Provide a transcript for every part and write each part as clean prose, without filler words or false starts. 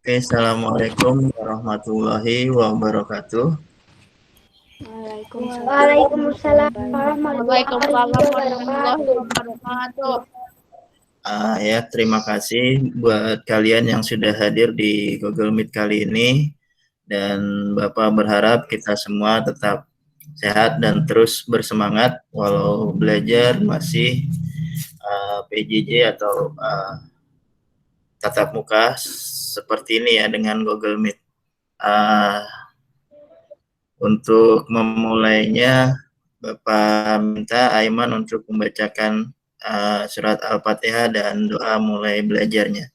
Oke, assalamualaikum warahmatullahi wabarakatuh. Waalaikumsalam warahmatullahi warahmatullahi wabarakatuh. wabarakatuh. Ya, terima kasih buat kalian yang sudah hadir di Google Meet kali ini. Dan Bapak berharap kita semua tetap sehat dan terus bersemangat walau belajar masih PJJ atau tatap muka seperti ini ya dengan Google Meet. Untuk memulainya, Bapak minta Aiman untuk membacakan surat Al-Fatihah dan doa mulai belajarnya.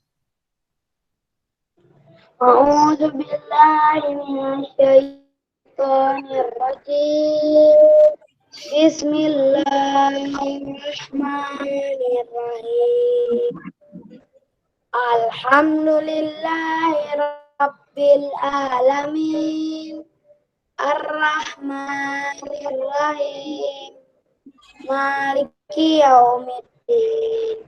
A'udzu billahi minasyaitonir rajim. Bismillahirrahmanirrahim. Alhamdulillahi rabbil alamin. Ar-Rahmanir-Rahim. Maliki yaumiddin.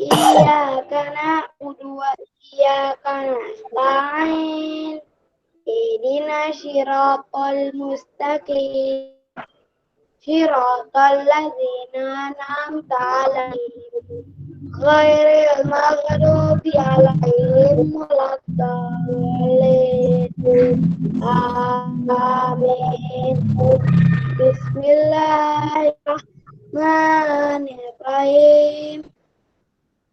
Iyyaka na'budu wa iyyaka nasta'in. Ihdinas siratal mustaqim. Siratal ladzina an'amta 'alaihim ghairil maghdubi 'alaihim waladdallin. Amin. Bismillahirrahmanirrahim.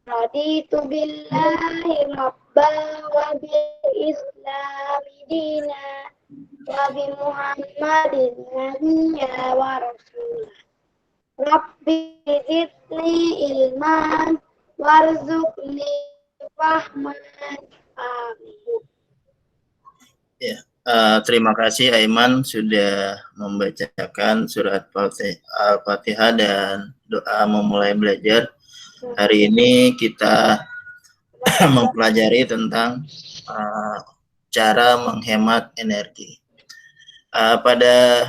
Raditu billahi rabba wa bil islami dina wa bi Muhammadin nabiyya wa rasulah. Rabbi zidni ilman warzuqni fahman. Amin. Ya, terima kasih Aiman sudah membacakan surat Al-Fatihah dan doa memulai belajar. Hari ini kita mempelajari tentang cara menghemat energi. Pada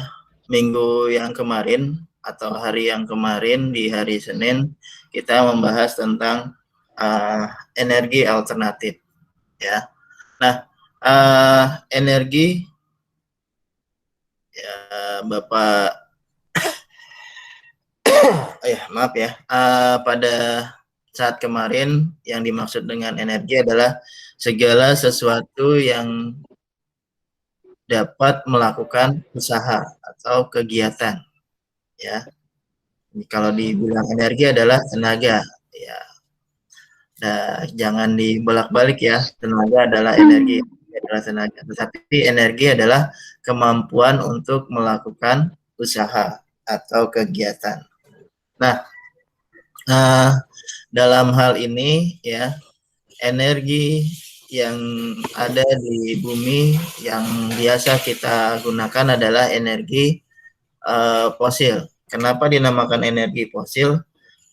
minggu yang kemarin atau hari yang kemarin di hari Senin kita membahas tentang energi alternatif, ya. Nah, energi, ya Bapak, maaf ya, pada saat kemarin yang dimaksud dengan energi adalah segala sesuatu yang dapat melakukan usaha atau kegiatan, ya. Kalau dibilang energi adalah tenaga, ya. Nah, jangan dibolak-balik ya, tenaga adalah energi, adalah tenaga. Tetapi energi adalah kemampuan untuk melakukan usaha atau kegiatan. Nah, dalam hal ini ya, energi yang ada di bumi yang biasa kita gunakan adalah energi fosil. Kenapa dinamakan energi fosil?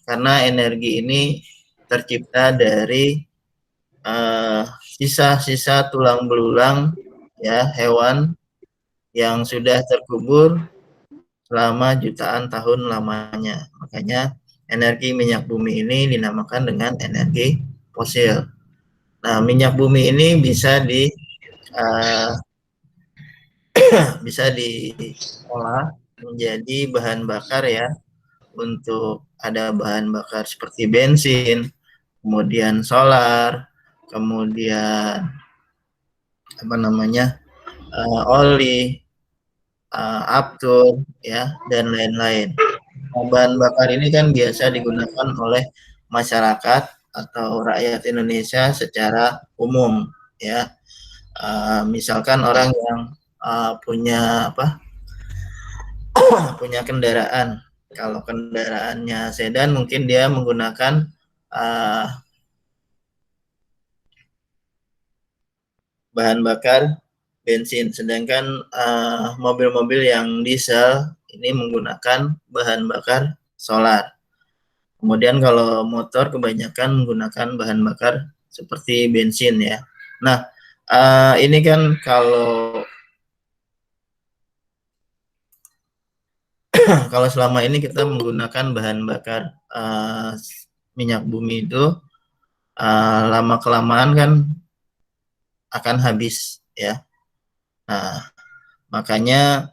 Karena energi ini tercipta dari sisa-sisa tulang belulang ya hewan yang sudah terkubur selama jutaan tahun lamanya. Makanya energi minyak bumi ini dinamakan dengan energi fosil. Nah, minyak bumi ini bisa diolah menjadi bahan bakar ya, untuk ada bahan bakar seperti bensin, kemudian solar, kemudian oli, aftur ya, dan lain-lain. Bahan bakar ini kan biasa digunakan oleh masyarakat atau rakyat Indonesia secara umum ya. Misalkan orang yang punya punya kendaraan. Kalau kendaraannya sedan mungkin dia menggunakan bahan bakar bensin, sedangkan mobil-mobil yang diesel ini menggunakan bahan bakar solar. Kemudian kalau motor kebanyakan menggunakan bahan bakar seperti bensin ya. Nah, ini kan kalau selama ini kita menggunakan bahan bakar minyak bumi itu lama kelamaan kan akan habis ya. Nah, makanya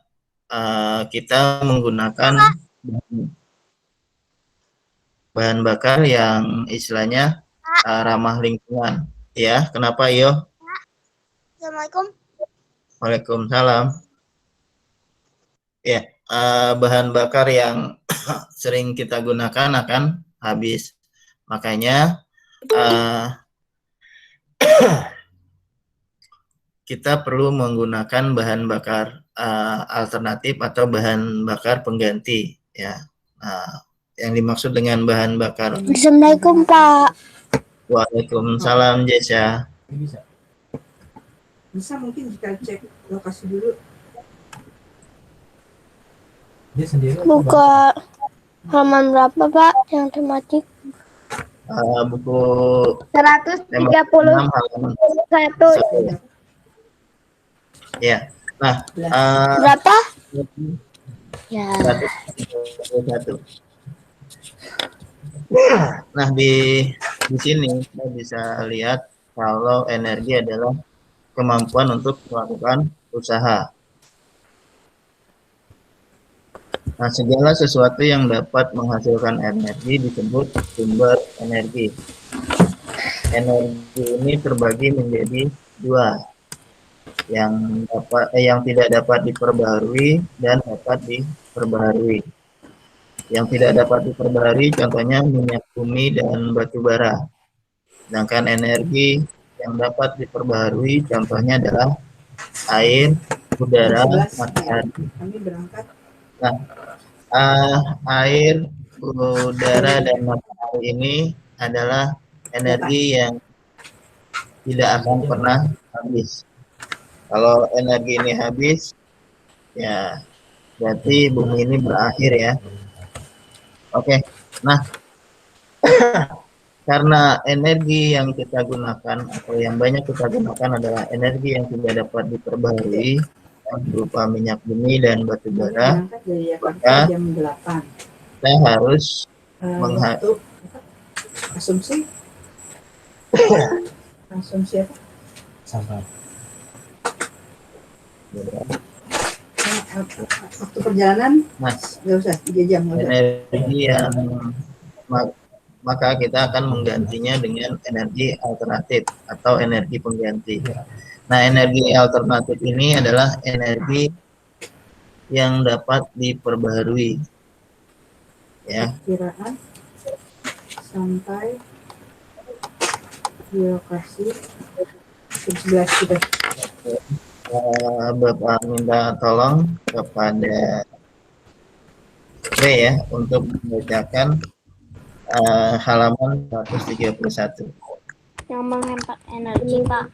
kita menggunakan bahan bakar yang istilahnya ramah lingkungan. Ya, kenapa yo? Assalamualaikum. Waalaikumsalam. Ya, bahan bakar yang sering kita gunakan akan habis. Makanya kita perlu menggunakan bahan bakar alternatif atau bahan bakar pengganti ya. Nah, yang dimaksud dengan bahan bakar. Assalamualaikum, Pak. Waalaikumsalam, Jesa. Bisa mungkin kita cek lokasi dulu. Dia sendiri Buka halaman berapa, Pak, yang tematik? Buku 131. halaman 1 ya. Nah, Berapa? Ya. 131. Nah, di sini kita bisa lihat kalau energi adalah kemampuan untuk melakukan usaha. Nah, segala sesuatu yang dapat menghasilkan energi disebut sumber energi. Energi ini terbagi menjadi dua, yang tidak dapat diperbaharui dan dapat diperbaharui. Yang tidak dapat diperbaharui contohnya minyak bumi dan batu bara. Sedangkan energi yang dapat diperbaharui contohnya adalah air, udara, matahari. Nah, air, udara, dan matahari ini adalah energi yang tidak akan pernah habis. Kalau energi ini habis, ya berarti bumi ini berakhir ya. Oke, nah karena energi yang kita gunakan atau yang banyak kita gunakan adalah energi yang tidak dapat diperbaharui, berupa minyak bumi dan batu bara, maka kita harus asumsi apa? Sabar. Waktu perjalanan, Mas, nggak usah 3 jam. Energi yang maka kita akan menggantinya dengan energi alternatif atau energi pengganti. Nah, energi alternatif ini adalah energi yang dapat diperbaharui. Ya. Perkiraan sampai di lokasi 11 sudah. Bapak minta tolong kepada B ya untuk membacakan halaman 131. Yang menghemat energi, Pak.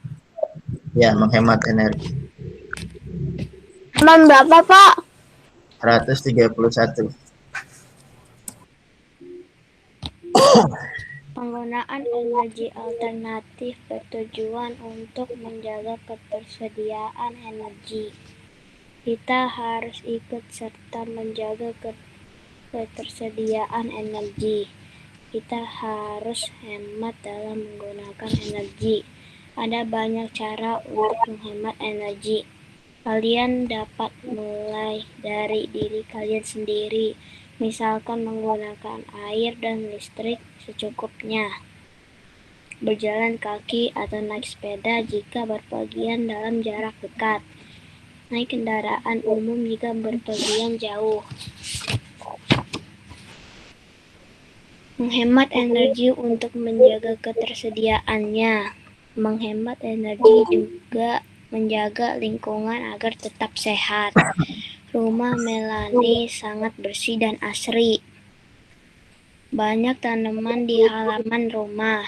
Ya, menghemat energi. Halaman berapa, Pak? 131. Penggunaan energi alternatif bertujuan untuk menjaga ketersediaan energi. Kita harus ikut serta menjaga ketersediaan energi. Kita harus hemat dalam menggunakan energi. Ada banyak cara untuk menghemat energi. Kalian dapat mulai dari diri kalian sendiri, misalkan menggunakan air dan listrik secukupnya, berjalan kaki atau naik sepeda jika berpergian dalam jarak dekat, naik kendaraan umum jika berpergian jauh. Menghemat energi untuk menjaga ketersediaannya. Menghemat energi juga menjaga lingkungan agar tetap sehat. Rumah Melanie sangat bersih dan asri. Banyak tanaman di halaman rumah.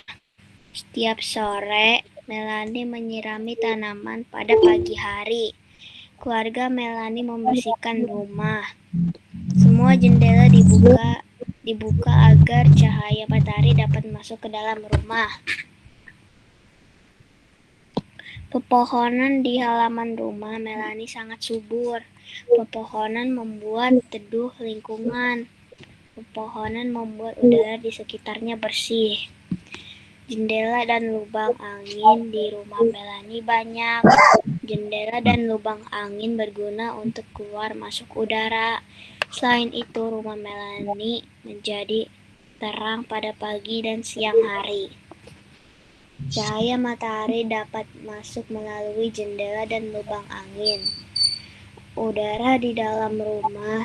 Setiap sore, Melanie menyirami tanaman pada pagi hari. Keluarga Melanie membersihkan rumah. Semua jendela dibuka agar cahaya matahari dapat masuk ke dalam rumah. Pepohonan di halaman rumah Melanie sangat subur. Pepohonan membuat teduh lingkungan. Pepohonan membuat udara di sekitarnya bersih. Jendela dan lubang angin di rumah Melanie banyak. Jendela dan lubang angin berguna untuk keluar masuk udara. Selain itu, rumah Melanie menjadi terang pada pagi dan siang hari. Cahaya matahari dapat masuk melalui jendela dan lubang angin. Udara di dalam rumah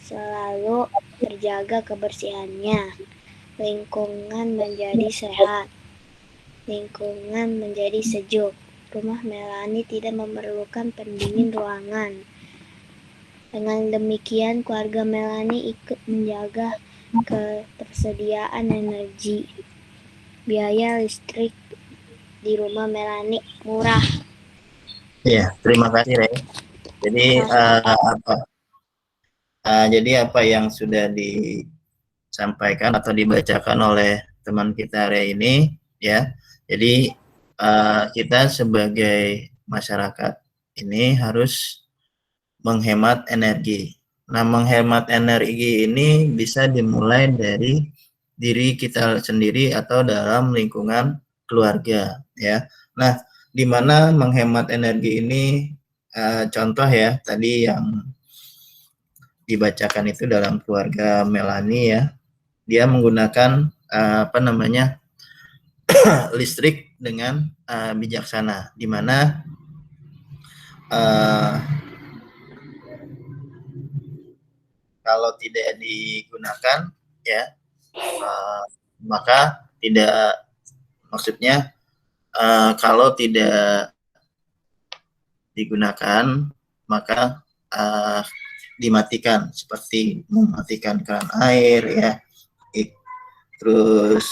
selalu terjaga kebersihannya. Lingkungan menjadi sehat. Lingkungan menjadi sejuk. Rumah Melanie tidak memerlukan pendingin ruangan. Dengan demikian, keluarga Melanie ikut menjaga ketersediaan energi. Biaya listrik di rumah Melanie murah. Ya, terima kasih, Rey. Jadi apa yang sudah disampaikan atau dibacakan oleh teman kita Rey ini, ya. Jadi kita sebagai masyarakat ini harus menghemat energi. Nah, menghemat energi ini bisa dimulai dari diri kita sendiri atau dalam lingkungan keluarga, ya. Nah, di mana menghemat energi ini, contoh ya, tadi yang dibacakan itu dalam keluarga Melanie ya, dia menggunakan listrik dengan bijaksana, di mana kalau tidak digunakan ya, maka tidak, maksudnya kalau tidak digunakan maka dimatikan, seperti mematikan keran air ya, terus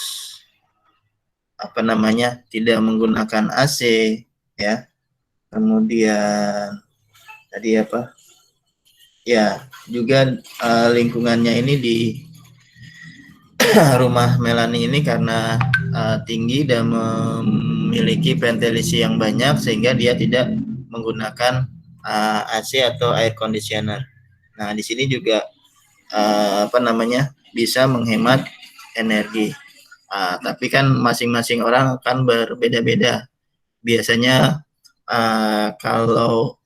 tidak menggunakan AC ya, kemudian tadi ya juga lingkungannya ini di rumah Melanie ini karena tinggi dan memiliki ventilasi yang banyak sehingga dia tidak menggunakan AC atau air conditioner. Nah, di sini juga bisa menghemat energi. Tapi kan masing-masing orang kan berbeda-beda. Biasanya kalau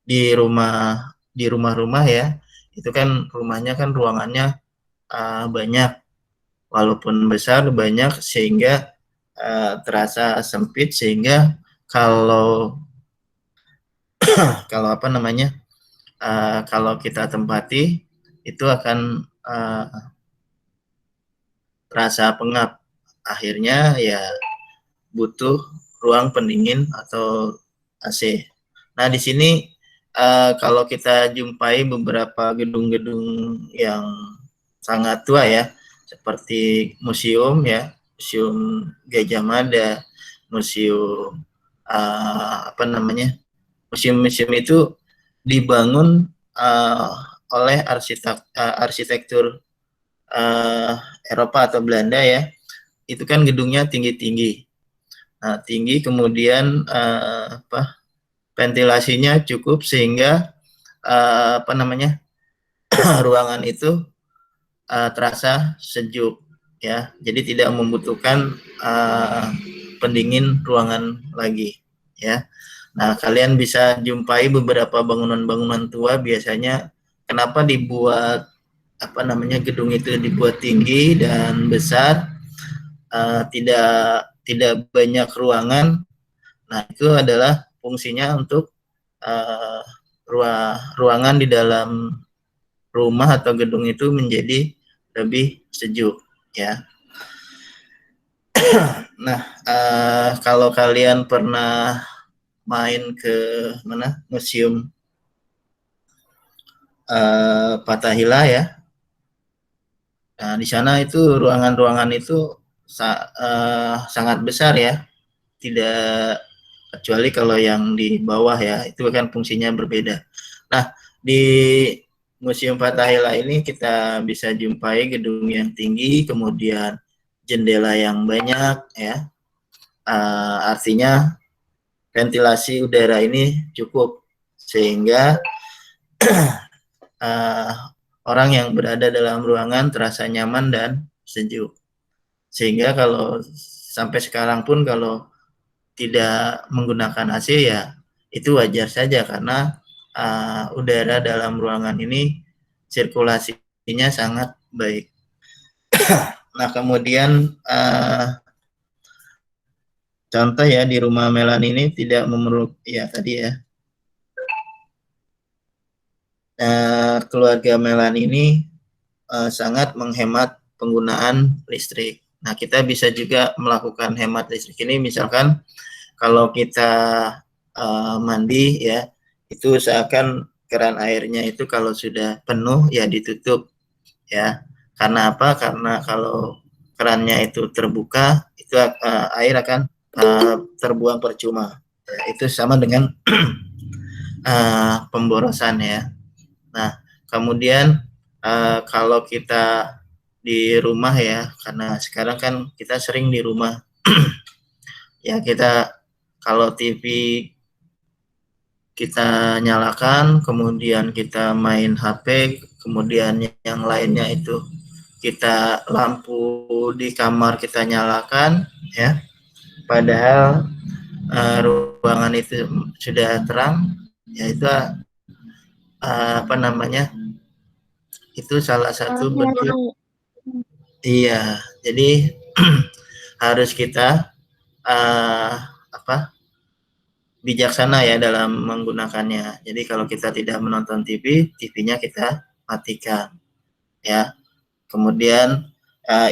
di rumah-rumah ya, itu kan rumahnya kan ruangannya banyak, walaupun besar banyak, sehingga terasa sempit, sehingga kalau kalau kita tempati itu akan terasa pengap. Akhirnya ya butuh ruang pendingin atau AC. Nah, di sini kalau kita jumpai beberapa gedung-gedung yang sangat tua ya, seperti museum ya, Museum Gajah Mada, museum museum-museum itu dibangun oleh arsitektur Eropa atau Belanda ya. Itu kan gedungnya tinggi-tinggi. Nah, tinggi, kemudian ventilasinya cukup sehingga ruangan itu terasa sejuk ya. Jadi tidak membutuhkan pendingin ruangan lagi ya. Nah, kalian bisa jumpai beberapa bangunan-bangunan tua, biasanya kenapa dibuat gedung itu dibuat tinggi dan besar, tidak banyak ruangan. Nah, itu adalah fungsinya untuk ruangan di dalam rumah atau gedung itu menjadi lebih sejuk ya. Nah, kalau kalian pernah main ke museum Fathahillah ya, nah di sana itu ruangan-ruangan itu sangat besar ya, tidak kecuali kalau yang di bawah ya, itu kan fungsinya berbeda. Nah, di Museum Fathahillah ini kita bisa jumpai gedung yang tinggi, kemudian jendela yang banyak ya, artinya ventilasi udara ini cukup sehingga orang yang berada dalam ruangan terasa nyaman dan sejuk. Sehingga kalau sampai sekarang pun kalau tidak menggunakan AC ya itu wajar saja karena udara dalam ruangan ini sirkulasinya sangat baik. Nah, kemudian contoh ya di rumah Melan ini tidak memerlukan ya tadi ya. Keluarga Melan ini sangat menghemat penggunaan listrik. Nah, kita bisa juga melakukan hemat listrik ini misalkan kalau kita mandi ya, itu usahakan keran airnya itu kalau sudah penuh ya ditutup ya. Karena apa? Karena kalau kerannya itu terbuka, itu air akan terbuang percuma. Ya, itu sama dengan pemborosan ya. Nah, kemudian kalau kita di rumah ya, karena sekarang kan kita sering di rumah, ya kita kalau TV kita nyalakan, kemudian kita main HP, kemudian yang lainnya itu kita lampu di kamar kita nyalakan, ya, padahal ruangan itu sudah terang, ya itu apa namanya? Itu salah satu bentuk. Iya, jadi harus kita bijaksana ya dalam menggunakannya. Jadi kalau kita tidak menonton TV, TV-nya kita matikan, ya. Kemudian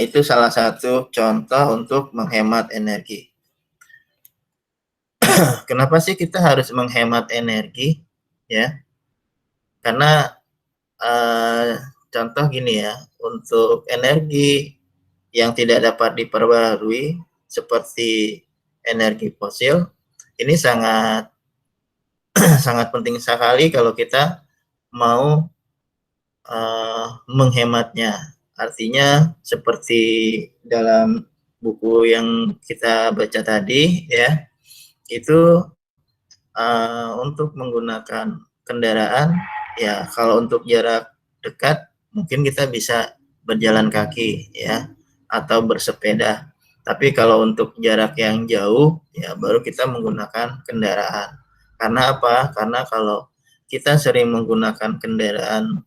itu salah satu contoh untuk menghemat energi. Kenapa sih kita harus menghemat energi, ya? Karena contoh gini ya, untuk energi yang tidak dapat diperbarui seperti energi fosil, ini sangat sangat penting sekali kalau kita mau menghematnya. Artinya seperti dalam buku yang kita baca tadi ya, itu untuk menggunakan kendaraan ya, kalau untuk jarak dekat mungkin kita bisa berjalan kaki ya atau bersepeda. Tapi kalau untuk jarak yang jauh ya baru kita menggunakan kendaraan. Karena apa? Karena kalau kita sering menggunakan kendaraan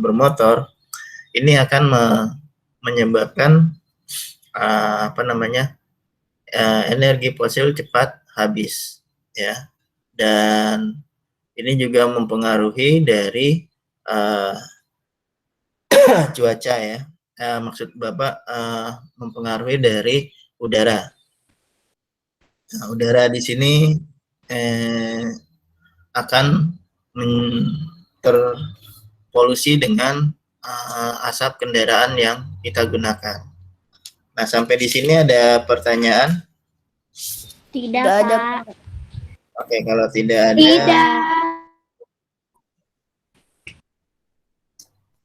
bermotor, ini akan menyebabkan energi fosil cepat habis ya, dan ini juga mempengaruhi dari cuaca ya. Maksud Bapak mempengaruhi dari udara. Nah, udara di sini akan terpolusi dengan asap kendaraan yang kita gunakan. Nah, sampai di sini ada pertanyaan? Tidak, Pak. Oke, kalau tidak ada.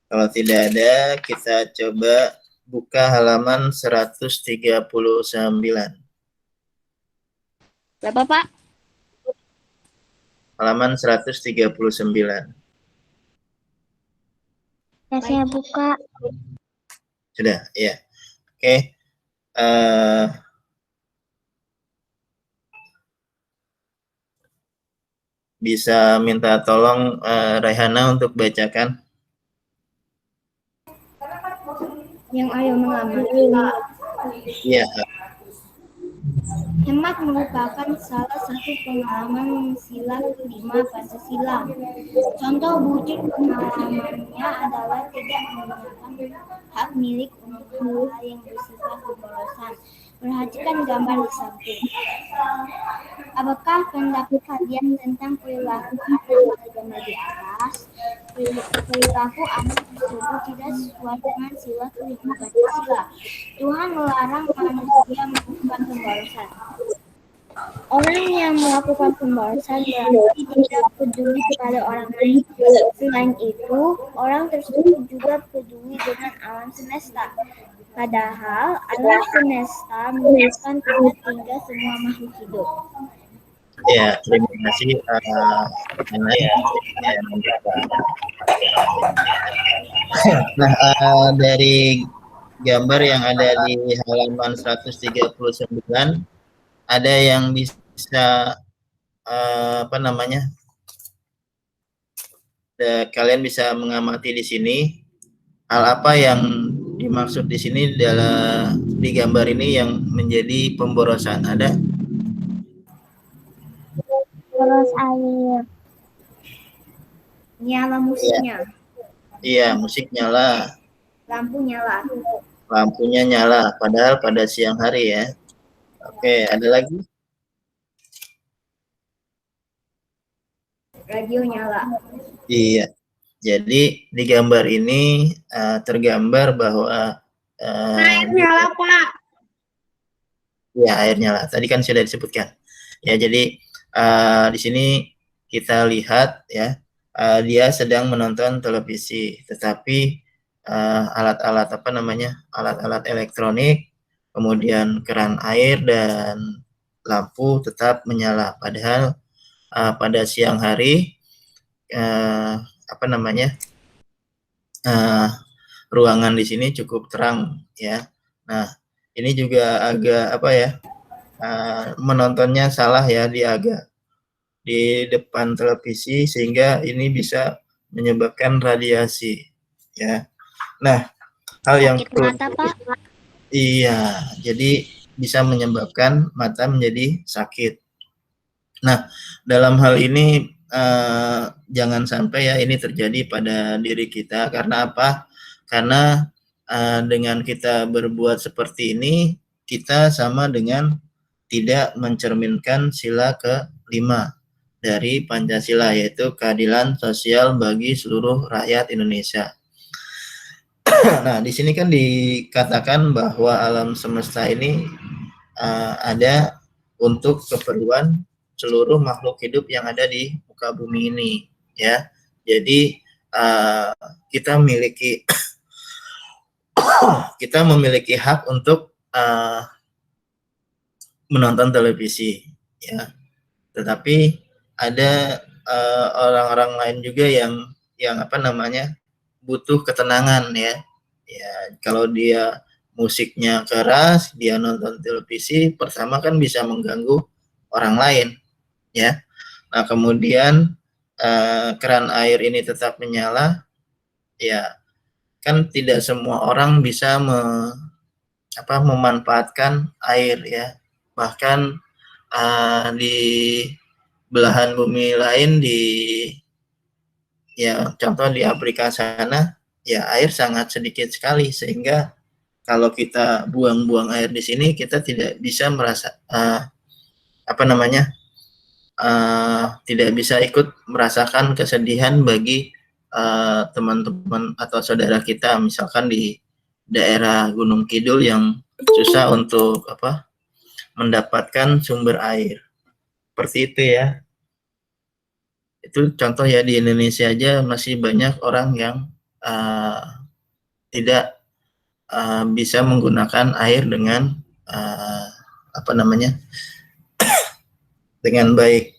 Kalau tidak ada, kita coba buka halaman 139. Berapa, Pak? Halaman 139. Ya, saya buka. Sudah, ya. Oke. Bisa minta tolong Raihana untuk bacakan. Yang ayo mengamati. Iya. Hemat merupakan salah satu pengalaman sila kelima Pancasila. Contoh wujud pengalamannya adalah tidak menggunakan hak milik untuk hal yang bersifat pemborosan. Perhatikan gambar di samping. Apakah pendapat kalian tentang perilaku anak pada gambar di atas? Perilaku anak tersebut tidak sesuai dengan sila kelima Pancasila. Tuhan melarang manusia melakukan pemborosan. Orang yang melakukan pemborosan berarti tidak peduli kepada orang lain. Selain itu, orang tersebut juga peduli dengan alam semesta. Padahal alam semesta merupakan tempat tinggal semua makhluk hidup. Ya, terima kasih. Nah, dari gambar yang ada di halaman 139, ada yang bisa apa namanya? Kalian bisa mengamati di sini hal apa yang dimaksud di sini dalam di gambar ini yang menjadi pemborosan. Ada? Boros air. Nyala musiknya. Iya, musik nyala. Lampu nyala. Lampunya nyala, padahal pada siang hari ya. Oke, ada lagi? Radio nyala. Iya. Jadi di gambar ini tergambar bahwa Air nyala, Pak. ya, air nyala. Tadi kan sudah disebutkan. Ya, jadi di sini kita lihat ya, dia sedang menonton televisi, tetapi alat-alat apa namanya? Alat-alat elektronik, kemudian keran air dan lampu tetap menyala. Padahal pada siang hari apa namanya? Ruangan di sini cukup terang ya. Nah, ini juga agak apa ya? Menontonnya salah ya, dia agak di depan televisi sehingga ini bisa menyebabkan radiasi ya. Nah, hal yang Sakit mata, Pak. iya, jadi bisa menyebabkan mata menjadi sakit. Nah, dalam hal ini jangan sampai ya ini terjadi pada diri kita. Karena apa? Karena dengan kita berbuat seperti ini, kita sama dengan tidak mencerminkan sila ke-5 dari Pancasila, yaitu keadilan sosial bagi seluruh rakyat Indonesia. Nah, di sini kan dikatakan bahwa alam semesta ini ada untuk keperluan seluruh makhluk hidup yang ada di muka bumi ini, ya. Jadi kita memiliki hak untuk menonton televisi, ya. Tetapi ada orang-orang lain juga yang apa namanya butuh ketenangan ya. Ya, kalau dia musiknya keras, dia nonton televisi, pertama kan bisa mengganggu orang lain, ya. Nah, kemudian keran air ini tetap menyala, ya kan tidak semua orang bisa memanfaatkan air ya. Bahkan di belahan bumi lain ya contoh di Afrika sana ya air sangat sedikit sekali, sehingga kalau kita buang-buang air di sini kita tidak bisa merasa tidak bisa ikut merasakan kesedihan bagi teman-teman atau saudara kita misalkan di daerah Gunung Kidul yang susah untuk mendapatkan sumber air. Seperti itu ya. Itu contoh ya, di Indonesia aja masih banyak orang yang tidak bisa menggunakan air dengan dengan baik.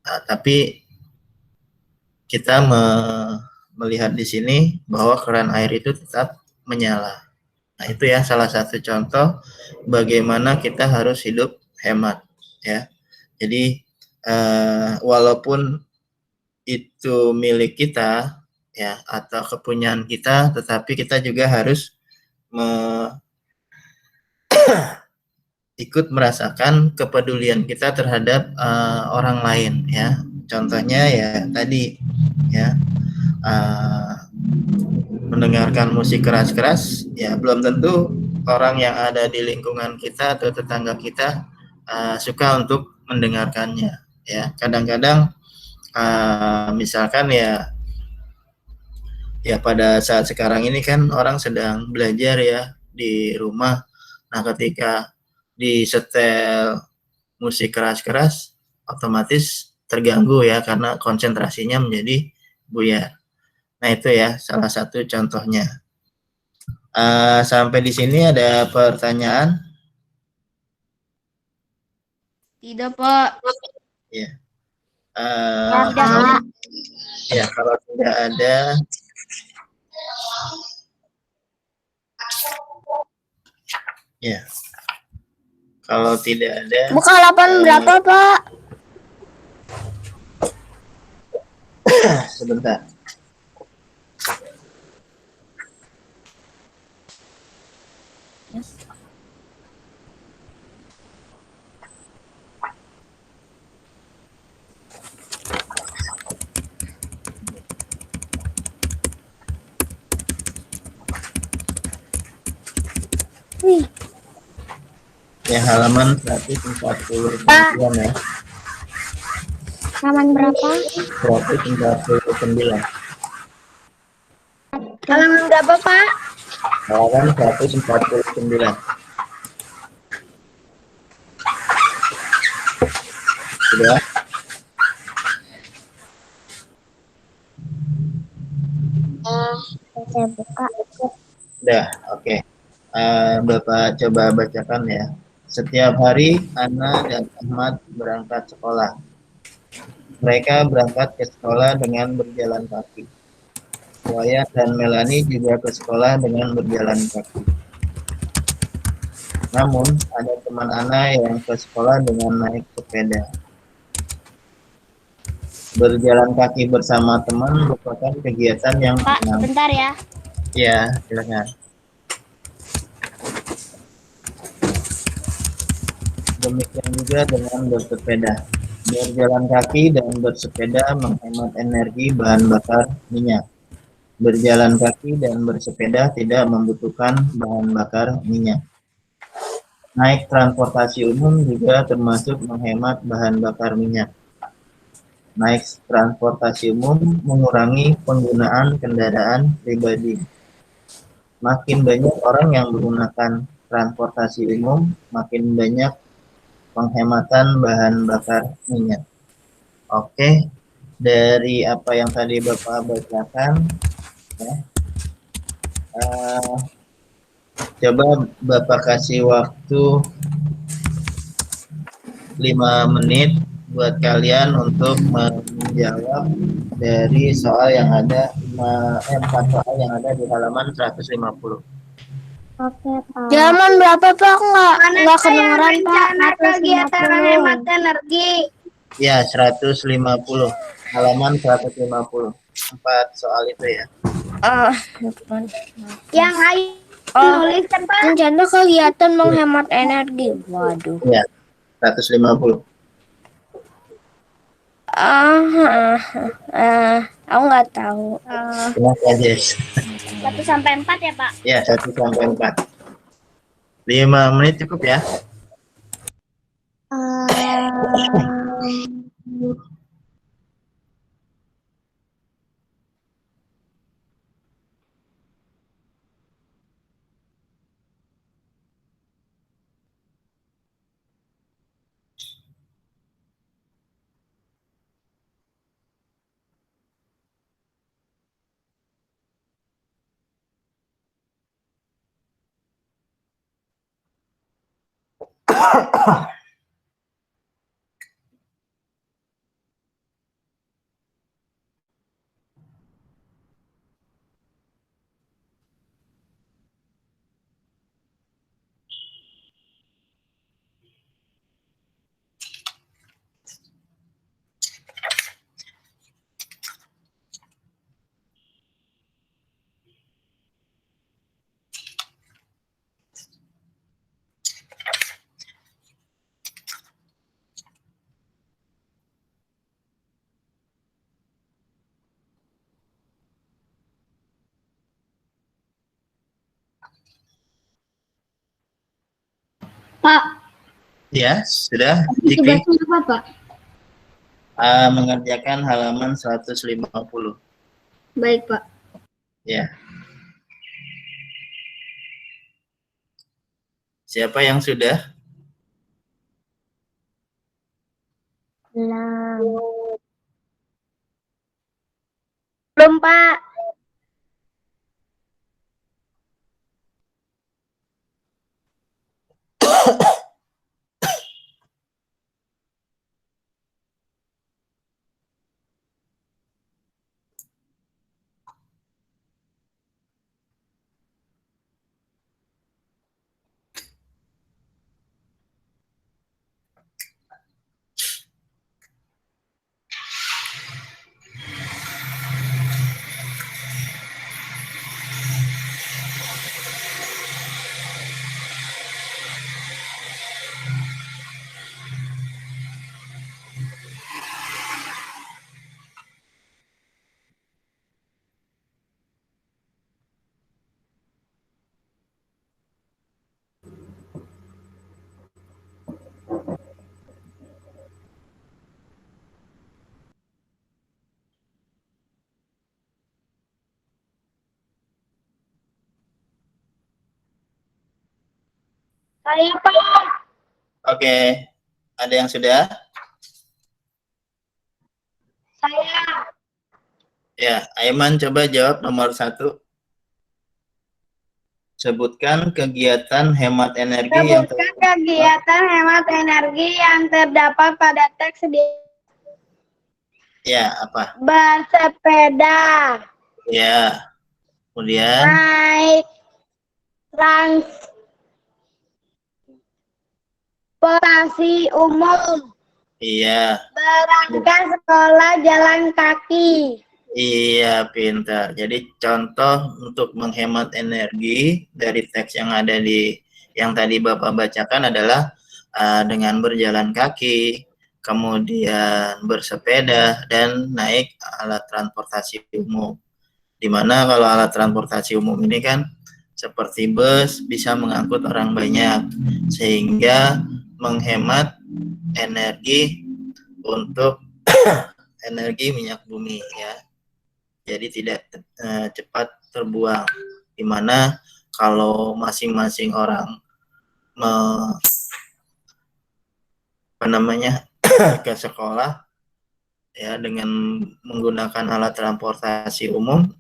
Tapi kita melihat di sini bahwa keran air itu tetap menyala. Nah, itu ya salah satu contoh bagaimana kita harus hidup hemat ya. Jadi walaupun itu milik kita ya atau kepunyaan kita, tetapi kita juga harus ikut merasakan kepedulian kita terhadap orang lain ya. Contohnya ya tadi ya, mendengarkan musik keras-keras ya belum tentu orang yang ada di lingkungan kita atau tetangga kita suka untuk mendengarkannya ya. Kadang-kadang misalkan ya pada saat sekarang ini kan orang sedang belajar ya di rumah. Nah, ketika disetel musik keras-keras otomatis terganggu ya karena konsentrasinya menjadi buyar. Nah, itu ya salah satu contohnya. Sampai di sini ada pertanyaan? Tidak, Pak. Ya. Kalau tidak ada, Ya, kalau tidak ada, Buka 8 berapa, Pak? sebentar. Wih, Ya, halaman 149 ya. halaman berapa? 149. Halaman berapa, Pak? Halaman 149. Sudah? Saya buka. Sudah, oke. Bapak coba bacakan ya. Setiap hari Ana dan Ahmad berangkat sekolah. Mereka berangkat ke sekolah dengan berjalan kaki. Wayan dan Melani juga ke sekolah dengan berjalan kaki. Namun, ada teman Ana yang ke sekolah dengan naik sepeda. Berjalan kaki bersama teman merupakan kegiatan yang Pak, menyenangkan. bentar ya. Ya, silakan. Demikian juga dengan bersepeda. Berjalan kaki dan bersepeda menghemat energi bahan bakar minyak. Berjalan kaki dan bersepeda tidak membutuhkan bahan bakar minyak. Naik transportasi umum juga termasuk menghemat bahan bakar minyak. Naik transportasi umum mengurangi penggunaan kendaraan pribadi. Makin banyak orang yang menggunakan transportasi umum, makin banyak penghematan bahan bakar minyak. Oke, dari apa yang tadi Bapak bacakan, ya, coba Bapak kasih waktu 5 menit buat kalian untuk menjawab dari soal yang ada 4 soal yang ada di halaman 150. Oke, Pak. Halaman berapa, Pak? Nggak kedengeran, Pak. Rencana kegiatan hemat energi. Ya, 150. Halaman 150. 4 soal itu ya. Depan. Yang ayo nulis kan, Pak? Rencana kegiatan menghemat energi. Waduh. Ya, 150. Aku nggak tahu. Kenapa, Jess? 1 sampai 4 ya, Pak? Ya, 1 sampai 4. 5 menit cukup ya. Pak, Ya, sudah. tugasnya apa, Pak? Mengerjakan halaman 150. Baik, Pak. Ya. Siapa yang sudah? Belum, Pak. Saya, Pak. Oke, ada yang sudah? Saya. Ya, Aiman coba jawab nomor 1. Sebutkan kegiatan hemat energi yang Sebutkan kegiatan hemat energi yang terdapat pada teks di Ya, apa? bersepeda, Ya. Kemudian naik transportasi umum, iya. berangkat sekolah jalan kaki. Iya, pintar. Jadi contoh untuk menghemat energi dari teks yang ada yang tadi Bapak bacakan adalah dengan berjalan kaki, kemudian bersepeda, dan naik alat transportasi umum. Dimana kalau alat transportasi umum ini kan seperti bus bisa mengangkut orang banyak, sehingga menghemat energi untuk energi minyak bumi ya. Jadi tidak cepat terbuang. Dimana kalau masing-masing orang ke sekolah ya dengan menggunakan alat transportasi umum,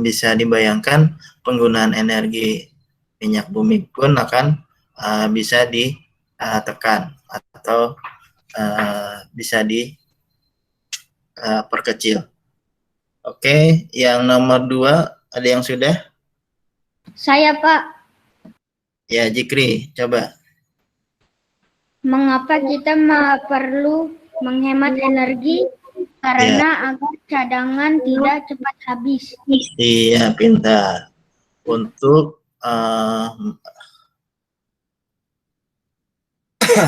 bisa dibayangkan penggunaan energi minyak bumi pun akan bisa ditekan atau bisa diperkecil. Oke, yang nomor 2 ada yang sudah? Saya, Pak. Ya, Jikri, coba. Mengapa kita perlu menghemat energi? Karena agar cadangan tidak cepat habis. Iya, pintar. Untuk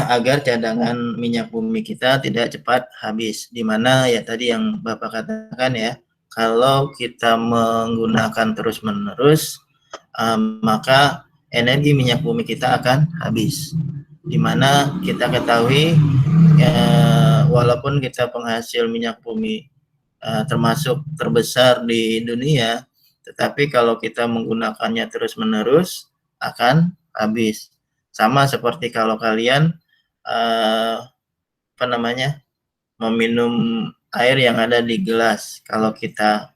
agar cadangan minyak bumi kita tidak cepat habis. Di mana ya tadi yang Bapak katakan ya, kalau kita menggunakan terus-menerus, maka energi minyak bumi kita akan habis. Di mana kita ketahui, walaupun kita penghasil minyak bumi termasuk terbesar di dunia, tetapi kalau kita menggunakannya terus-menerus akan habis. Sama seperti kalau kalian meminum air yang ada di gelas. Kalau kita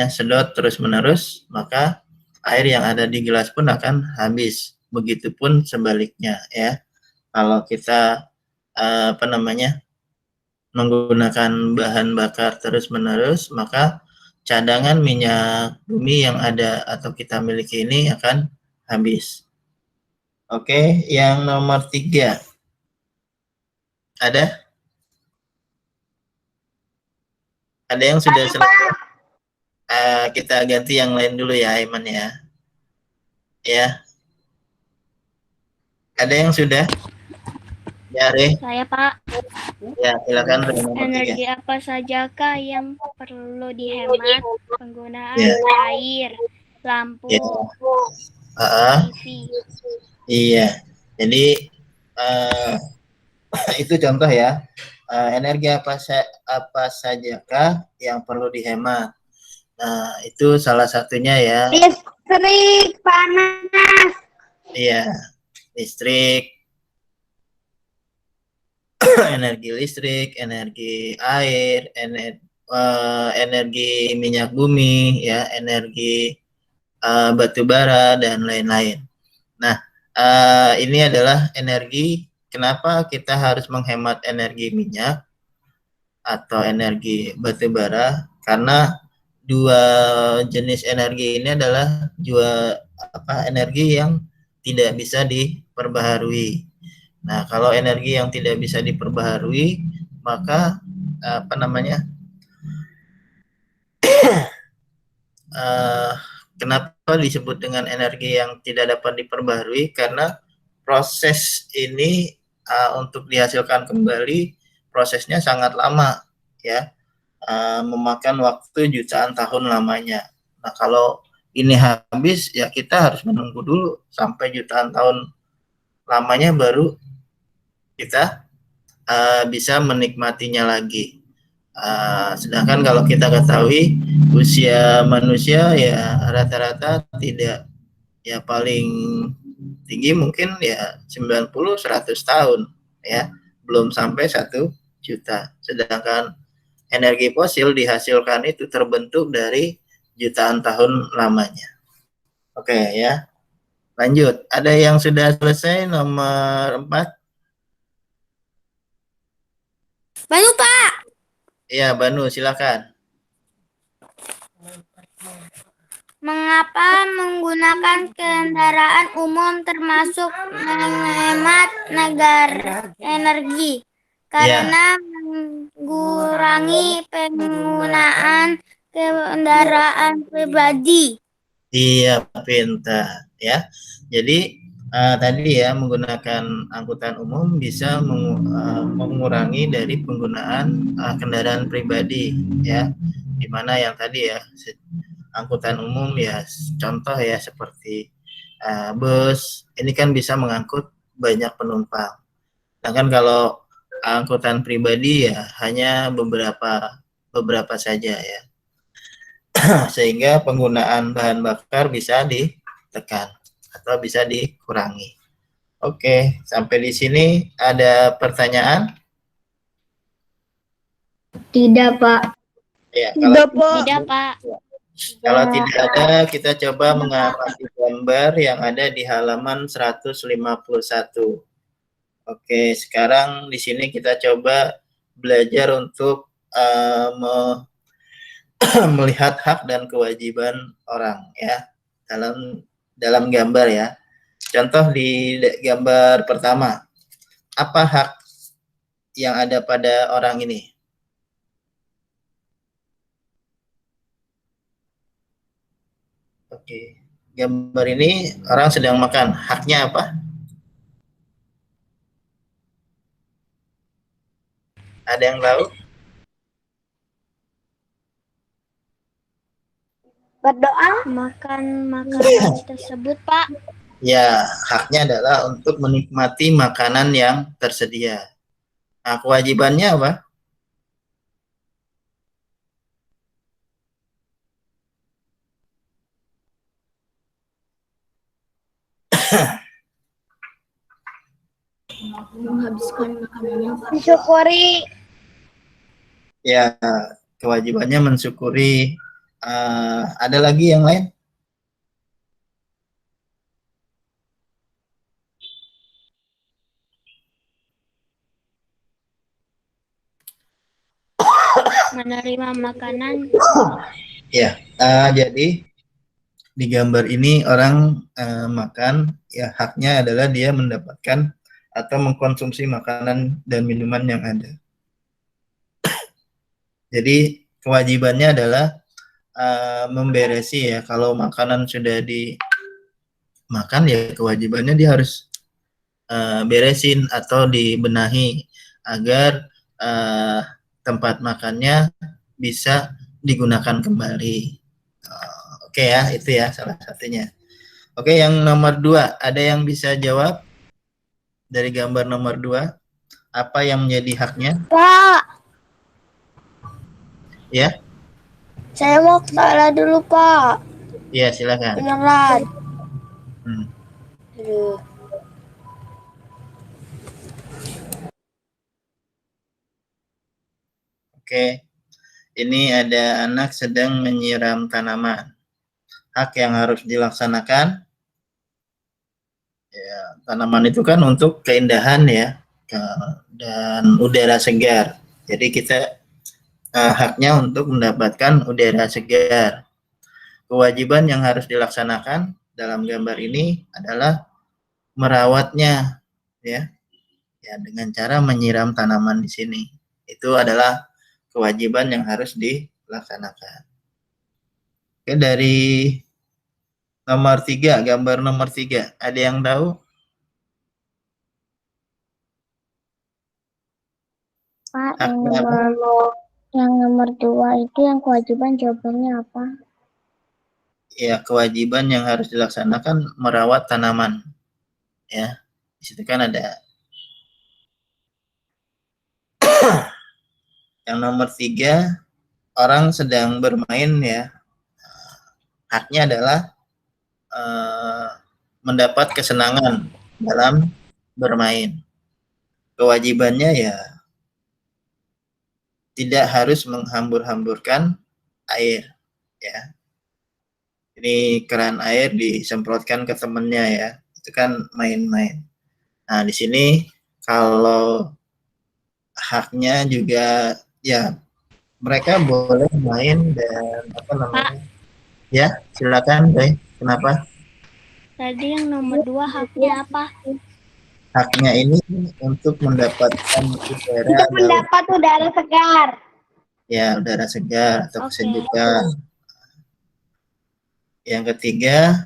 sedot terus-menerus, maka air yang ada di gelas pun akan habis. Begitupun sebaliknya ya. Kalau kita menggunakan bahan bakar terus-menerus, maka cadangan minyak bumi yang ada atau kita miliki ini akan habis. Oke, yang nomor 3. Ada? Ada yang sudah selesai? Kita ganti yang lain dulu ya, Aiman ya. Ya. Ada yang sudah? Ya, Re. Saya, Pak. Ya, silakan Re, nomor 3. Energi apa sajakah yang perlu dihemat? Penggunaan Ya. air, lampu, Ya. TV. Iya. Jadi itu contoh ya. Energi apa sajakah yang perlu dihemat? Nah, itu salah satunya ya. Listrik, panas. Iya, listrik, energi listrik, energi air, energi minyak bumi, ya, energi batu bara dan lain-lain. Nah, ini adalah energi. Kenapa kita harus menghemat energi minyak atau energi batu bara? Karena dua jenis energi ini adalah energi yang tidak bisa diperbaharui. Nah, kalau energi yang tidak bisa diperbaharui, maka kenapa disebut dengan energi yang tidak dapat diperbaharui? Karena proses ini untuk dihasilkan kembali prosesnya sangat lama, ya, memakan waktu jutaan tahun lamanya. Nah, kalau ini habis, ya kita harus menunggu dulu sampai jutaan tahun lamanya baru kita bisa menikmatinya lagi. Sedangkan kalau kita ketahui usia manusia ya rata-rata tidak, ya paling tinggi mungkin ya 90-100 tahun ya, belum sampai 1 juta. Sedangkan energi fosil dihasilkan itu terbentuk dari jutaan tahun lamanya. Oke ya. Lanjut. Ada yang sudah selesai nomor 4? Banu, Pak. Iya, Banu, silakan. Mengapa menggunakan kendaraan umum termasuk menghemat energi? Karena mengurangi penggunaan kendaraan pribadi. Iya, pintar ya. Jadi tadi ya, menggunakan angkutan umum bisa mengurangi dari penggunaan kendaraan pribadi ya. Dimana yang tadi ya, angkutan umum ya, contoh ya seperti bus, ini kan bisa mengangkut banyak penumpang. Sedangkan kalau angkutan pribadi ya hanya beberapa saja ya. Sehingga penggunaan bahan bakar bisa ditekan atau bisa dikurangi. Oke, sampai di sini ada pertanyaan? Tidak, Pak. Ya, kalau Tidak, Pak. kalau tidak ada, kita coba mengamati gambar yang ada di halaman 151. Oke, sekarang di sini kita coba belajar untuk melihat hak dan kewajiban orang ya dalam gambar ya. Contoh di gambar pertama, apa hak yang ada pada orang ini? Oke, gambar ini orang sedang makan, haknya apa? Ada yang tahu? Berdoa. Makan makanan tersebut, Pak. Ya, haknya adalah untuk menikmati makanan yang tersedia. Nah, kewajibannya apa? Menghabiskan makanannya, Pak. Mensyukuri. Ya, kewajibannya mensyukuri. Ada lagi yang lain? Menerima makanan. Ya, jadi di gambar ini orang makan, ya haknya adalah dia mendapatkan atau mengkonsumsi makanan dan minuman yang ada. Jadi kewajibannya adalah memberesi ya. Kalau makanan sudah dimakan ya kewajibannya dia harus beresin atau dibenahi agar tempat makannya bisa digunakan kembali. Oke ya, itu ya salah satunya. Oke, yang nomor 2, ada yang bisa jawab dari gambar nomor 2? Apa yang menjadi haknya? Pak, Ya, saya mau salah dulu, Pak. ya silakan. Beneran. Aduh. Oke, ini ada anak sedang menyiram tanaman. Hak yang harus dilaksanakan, ya, tanaman itu kan untuk keindahan ya, dan udara segar. Jadi kita haknya untuk mendapatkan udara segar. Kewajiban yang harus dilaksanakan dalam gambar ini adalah merawatnya, ya dengan cara menyiram tanaman di sini. Itu adalah kewajiban yang harus dilaksanakan. Oke, dari nomor 3, gambar nomor 3, ada yang tahu? Pak, yang nomor 2 itu yang kewajiban jawabannya apa? Ya, kewajiban yang harus dilaksanakan merawat tanaman. Ya, di situ kan ada. Yang nomor 3, orang sedang bermain ya. Haknya adalah mendapat kesenangan dalam bermain. Kewajibannya ya tidak harus menghambur-hamburkan air, ya. Ini keran air disemprotkan ke temennya ya, itu kan main-main. Nah, di sini kalau haknya juga ya mereka boleh main dan apa namanya? Ya, silakan deh. Kenapa? Tadi yang nomor 2 haknya apa? Haknya ini untuk mendapatkan udara Untuk mendapat udara segar. ya udara segar atau Oke. kesejukan. Yang ketiga,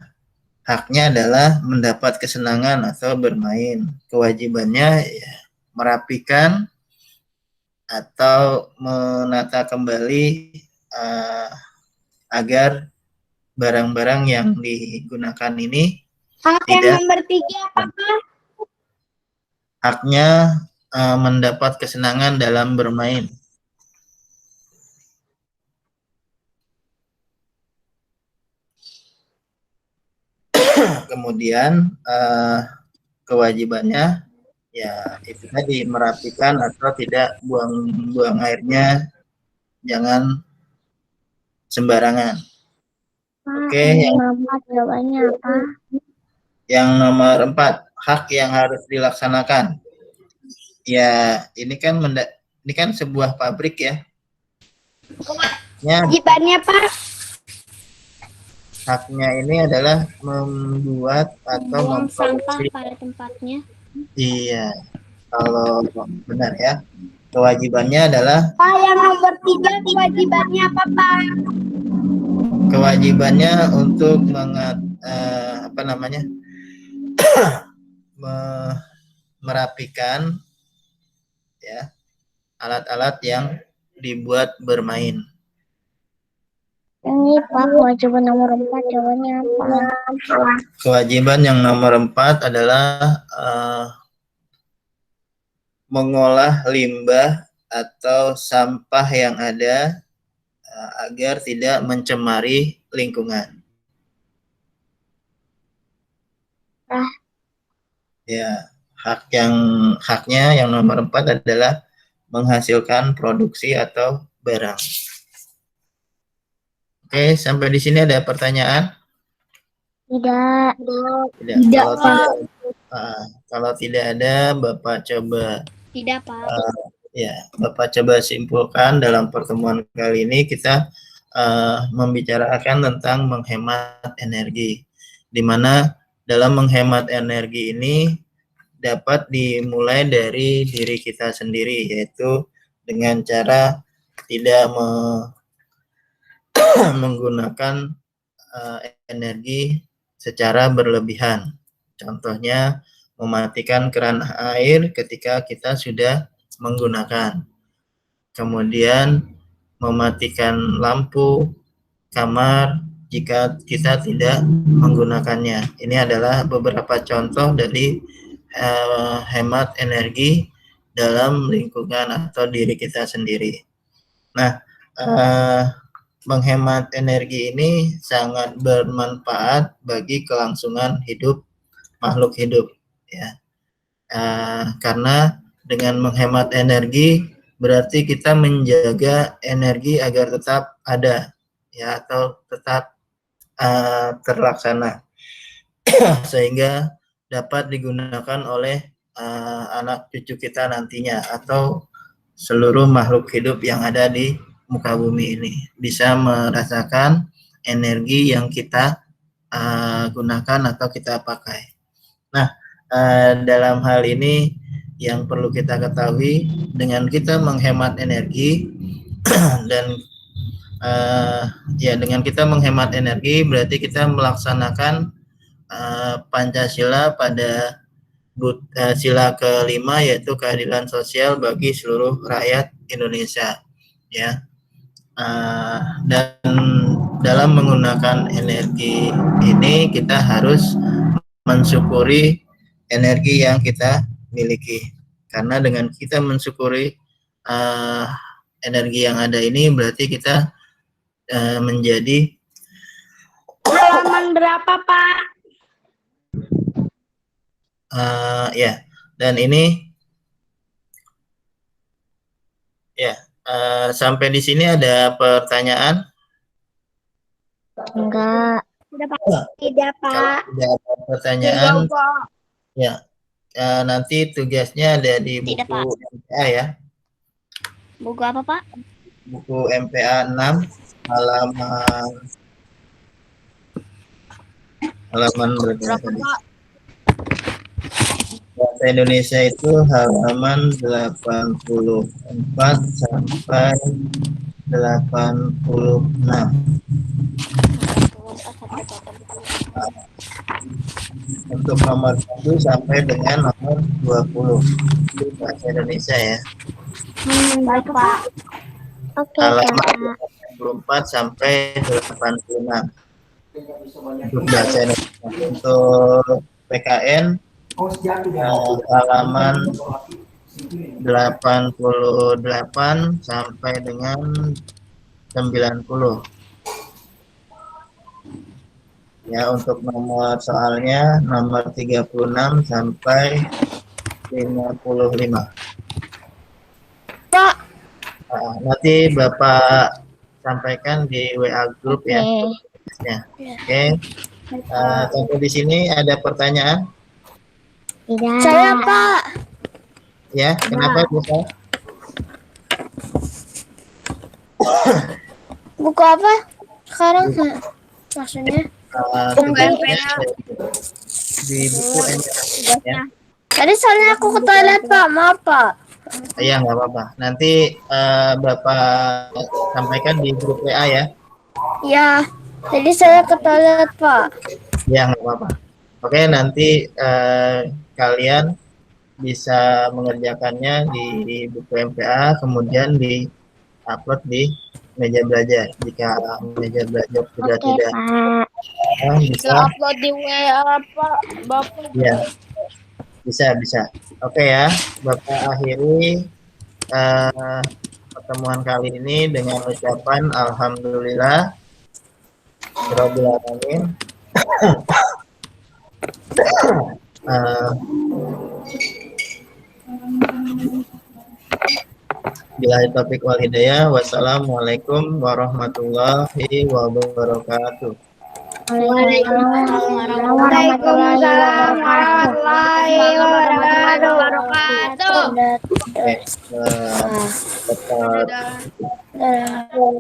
haknya adalah mendapat kesenangan atau bermain. Kewajibannya ya, merapikan atau menata kembali agar barang-barang yang digunakan ini Hak yang tidak nomor 3 apakah? haknya mendapat kesenangan dalam bermain. Kemudian kewajibannya ya itu tadi merapikan atau tidak buang airnya jangan sembarangan. Oke, yang nomor 4 jawabannya apa? yang nomor 4, hak yang harus dilaksanakan. Ya, ini kan sebuah pabrik ya. Kewajibannya Pak? Haknya ini adalah membuat atau Buang sampah memproduksi. pada tempatnya. Iya, kalau benar ya. Kewajibannya adalah Pak, yang nomor 3 kewajibannya apa Pak? kewajibannya untuk merapikan ya alat-alat yang dibuat bermain. Ini Pak, kewajiban nomor 4 jawabannya apa? Kewajiban yang nomor 4 adalah mengolah limbah atau sampah yang ada agar tidak mencemari lingkungan. Ya, haknya yang nomor 4 adalah menghasilkan produksi atau barang. Oke, sampai di sini ada pertanyaan? Tidak. Tidak. Kalau tidak ada, Bapak coba Tidak, Pak. Bapak coba simpulkan dalam pertemuan kali ini kita membicarakan tentang menghemat energi, di mana dalam menghemat energi ini dapat dimulai dari diri kita sendiri, yaitu dengan cara tidak menggunakan energi secara berlebihan. Contohnya mematikan keran air ketika kita sudah menggunakan. Kemudian mematikan lampu kamar jika kita tidak menggunakannya. Ini adalah beberapa contoh dari hemat energi dalam lingkungan atau diri kita sendiri. Nah, menghemat energi ini sangat bermanfaat bagi kelangsungan hidup makhluk hidup, ya. Karena dengan menghemat energi berarti kita menjaga energi agar tetap ada, ya, atau tetap terlaksana sehingga dapat digunakan oleh anak cucu kita nantinya atau seluruh makhluk hidup yang ada di muka bumi ini bisa merasakan energi yang kita gunakan atau kita pakai. Nah, dalam hal ini yang perlu kita ketahui, dengan kita menghemat energi dan dengan kita menghemat energi berarti kita melaksanakan Pancasila pada sila kelima, yaitu keadilan sosial bagi seluruh rakyat Indonesia, ya. Dan dalam menggunakan energi ini kita harus mensyukuri energi yang kita miliki, karena dengan kita mensyukuri energi yang ada ini berarti kita menjadi halaman berapa Pak? Ya, dan ini ya, sampai di sini ada pertanyaan? Enggak. Tidak, Kalau Pak. tidak ada pertanyaan, ya, nanti tugasnya ada di Tidak, buku Pak. MPA ya, Buku apa, Pak? buku MPA 6 halaman berapa tadi? Bahasa Indonesia itu halaman 84 sampai 86. Untuk nomor 1 sampai dengan nomor 20. Itu bahasa Indonesia ya. Baik, Pak. Oke, Halaman Kak. 84 sampai 86. Untuk bahasa Indonesia. Untuk PKN halaman 88 sampai dengan 90. Ya, untuk nomor soalnya nomor 36 sampai 55. Pak. Nanti Bapak sampaikan di WA grup ya. Oke. Sampai di sini ada pertanyaan? Tidak. Saya, Pak. Ya, kenapa bisa? Buku apa? Sekarang maksudnya? Tugasnya di buku MPA ya. Tadi soalnya aku ke toilet, Pak. Maaf, Pak. Iya, nggak apa-apa. Nanti Bapak sampaikan di grup WA ya. Ya, jadi saya ke toilet, Pak. Ya, nggak apa-apa. Oke, nanti kalian bisa mengerjakannya di buku MPA, kemudian di-upload di meja belajar. Jika meja belajar sudah Oke, tidak Pak. bisa Upload di WA, Pak. Bapak. ya, bisa. Oke ya, Bapak akhiri pertemuan kali ini dengan ucapan alhamdulillah rabbil alamin. Billahi taufiq wal hidayah. Wassalamualaikum warahmatullahi wabarakatuh. Waalaikumsalam warahmatullahi wabarakatuh. Oke, tetap Dadah.